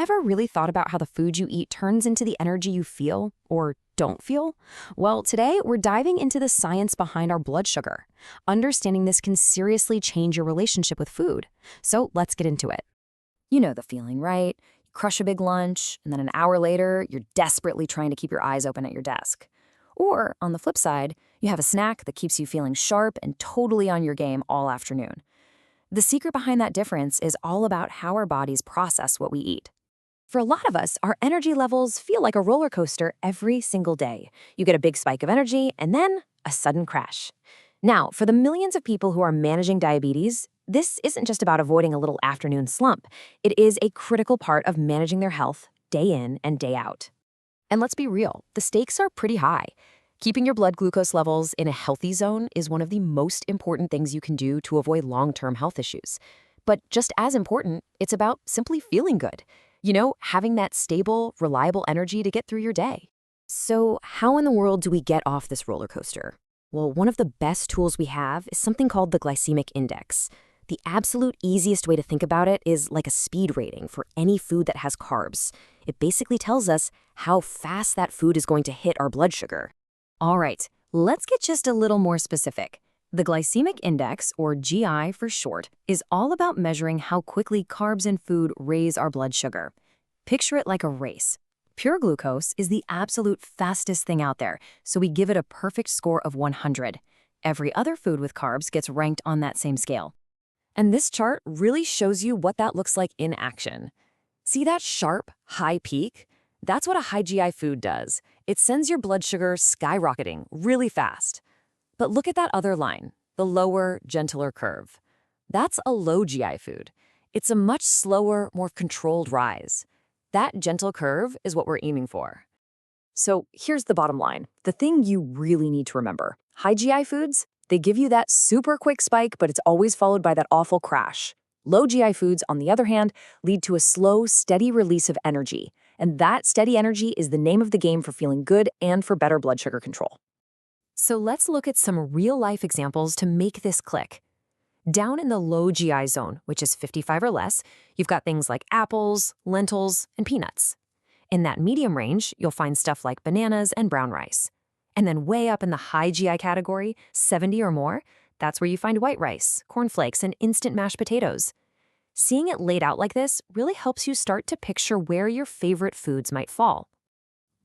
Ever really thought about how the food you eat turns into the energy you feel or don't feel? Well, today we're diving into the science behind our blood sugar. Understanding this can seriously change your relationship with food. So let's get into it. You know the feeling, right? You crush a big lunch, and then an hour later, you're desperately trying to keep your eyes open at your desk. Or, on the flip side, you have a snack that keeps you feeling sharp and totally on your game all afternoon. The secret behind that difference is all about how our bodies process what we eat. For a lot of us, our energy levels feel like a roller coaster every single day. You get a big spike of energy, and then a sudden crash. Now, for the millions of people who are managing diabetes, this isn't just about avoiding a little afternoon slump. It is a critical part of managing their health day in and day out. And let's be real, the stakes are pretty high. Keeping your blood glucose levels in a healthy zone is one of the most important things you can do to avoid long-term health issues. But just as important, it's about simply feeling good. You know, having that stable, reliable energy to get through your day. So how in the world do we get off this roller coaster? Well, one of the best tools we have is something called the glycemic index. The absolute easiest way to think about it is like a speed rating for any food that has carbs. It basically tells us how fast that food is going to hit our blood sugar. All right, let's get just a little more specific. The glycemic index, or GI for short, is all about measuring how quickly carbs in food raise our blood sugar. Picture it like a race. Pure glucose is the absolute fastest thing out there, so we give it a perfect score of 100. Every other food with carbs gets ranked on that same scale. And this chart really shows you what that looks like in action. See that sharp, high peak? That's what a high GI food does. It sends your blood sugar skyrocketing really fast. But look at that other line, the lower, gentler curve. That's a low GI food. It's a much slower, more controlled rise. That gentle curve is what we're aiming for. So here's the bottom line, the thing you really need to remember. High GI foods, they give you that super quick spike, but it's always followed by that awful crash. Low GI foods, on the other hand, lead to a slow, steady release of energy. And that steady energy is the name of the game for feeling good and for better blood sugar control. So let's look at some real-life examples to make this click. Down in the low GI zone, which is 55 or less, you've got things like apples, lentils, and peanuts. In that medium range, you'll find stuff like bananas and brown rice. And then way up in the high GI category, 70 or more, that's where you find white rice, cornflakes, and instant mashed potatoes. Seeing it laid out like this really helps you start to picture where your favorite foods might fall.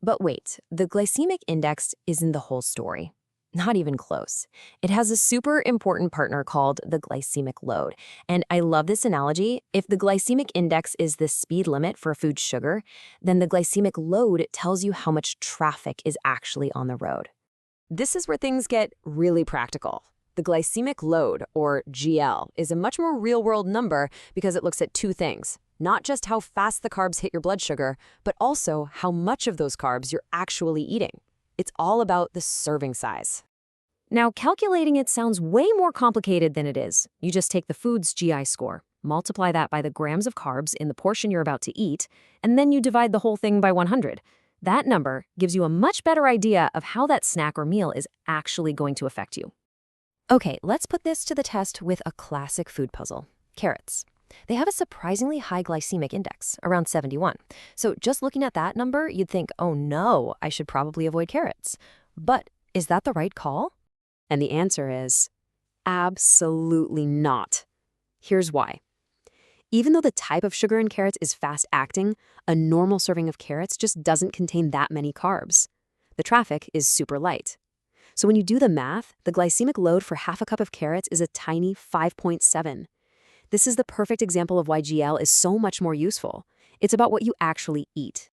But wait, the glycemic index isn't the whole story. Not even close. It has a super important partner called the glycemic load. And I love this analogy. If the glycemic index is the speed limit for a food's sugar, then the glycemic load tells you how much traffic is actually on the road. This is where things get really practical. The glycemic load, or GL, is a much more real-world number because it looks at two things. Not just how fast the carbs hit your blood sugar, but also how much of those carbs you're actually eating. It's all about the serving size. Now, calculating it sounds way more complicated than it is. You just take the food's GI score, multiply that by the grams of carbs in the portion you're about to eat, and then you divide the whole thing by 100. That number gives you a much better idea of how that snack or meal is actually going to affect you. Okay, let's put this to the test with a classic food puzzle, carrots. They have a surprisingly high glycemic index, around 71. So just looking at that number, you'd think, oh no, I should probably avoid carrots. But is that the right call? And the answer is absolutely not. Here's why. Even though the type of sugar in carrots is fast-acting, a normal serving of carrots just doesn't contain that many carbs. The traffic is super light. So when you do the math, the glycemic load for half a cup of carrots is a tiny 5.7. This is the perfect example of why GL is so much more useful. It's about what you actually eat.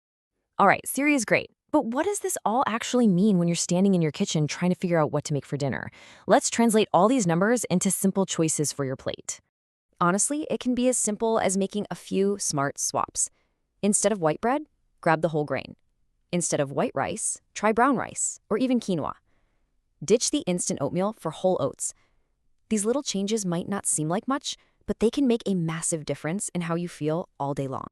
All right, theory is great, but what does this all actually mean when you're standing in your kitchen trying to figure out what to make for dinner? Let's translate all these numbers into simple choices for your plate. Honestly, it can be as simple as making a few smart swaps. Instead of white bread, grab the whole grain. Instead of white rice, try brown rice, or even quinoa. Ditch the instant oatmeal for whole oats. These little changes might not seem like much, but they can make a massive difference in how you feel all day long.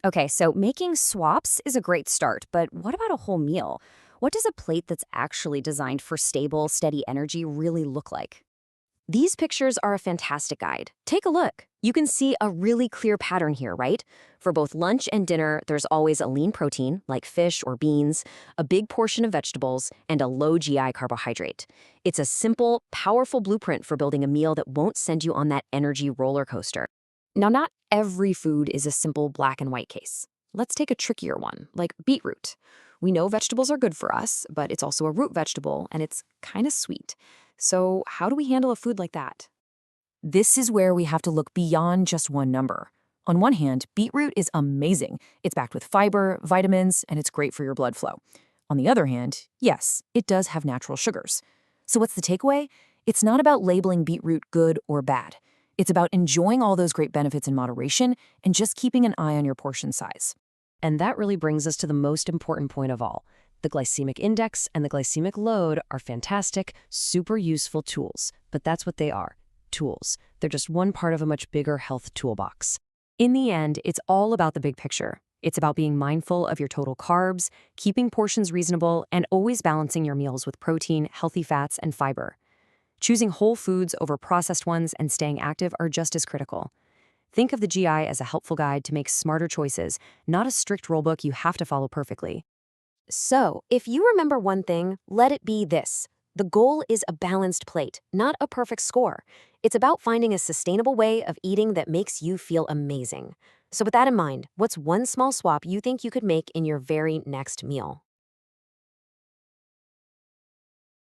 Okay, so making swaps is a great start, but what about a whole meal? What does a plate that's actually designed for stable, steady energy really look like? These pictures are a fantastic guide. Take a look. You can see a really clear pattern here, right? For both lunch and dinner, there's always a lean protein, like fish or beans, a big portion of vegetables, and a low GI carbohydrate. It's a simple, powerful blueprint for building a meal that won't send you on that energy roller coaster. Now, not every food is a simple black and white case. Let's take a trickier one, like beetroot. We know vegetables are good for us, but it's also a root vegetable, and it's kind of sweet. So how do we handle a food like that? This is where we have to look beyond just one number. On one hand, beetroot is amazing. It's packed with fiber, vitamins, and it's great for your blood flow. On the other hand, yes, it does have natural sugars. So what's the takeaway? It's not about labeling beetroot good or bad. It's about enjoying all those great benefits in moderation and just keeping an eye on your portion size. And that really brings us to the most important point of all. The glycemic index and the glycemic load are fantastic, super useful tools, but that's what they are, tools. They're just one part of a much bigger health toolbox. In the end, it's all about the big picture. It's about being mindful of your total carbs, keeping portions reasonable, and always balancing your meals with protein, healthy fats, and fiber. Choosing whole foods over processed ones and staying active are just as critical. Think of the GI as a helpful guide to make smarter choices, not a strict rulebook you have to follow perfectly. So, if you remember one thing, let it be this. The goal is a balanced plate, not a perfect score. It's about finding a sustainable way of eating that makes you feel amazing. So with that in mind, what's one small swap you think you could make in your very next meal?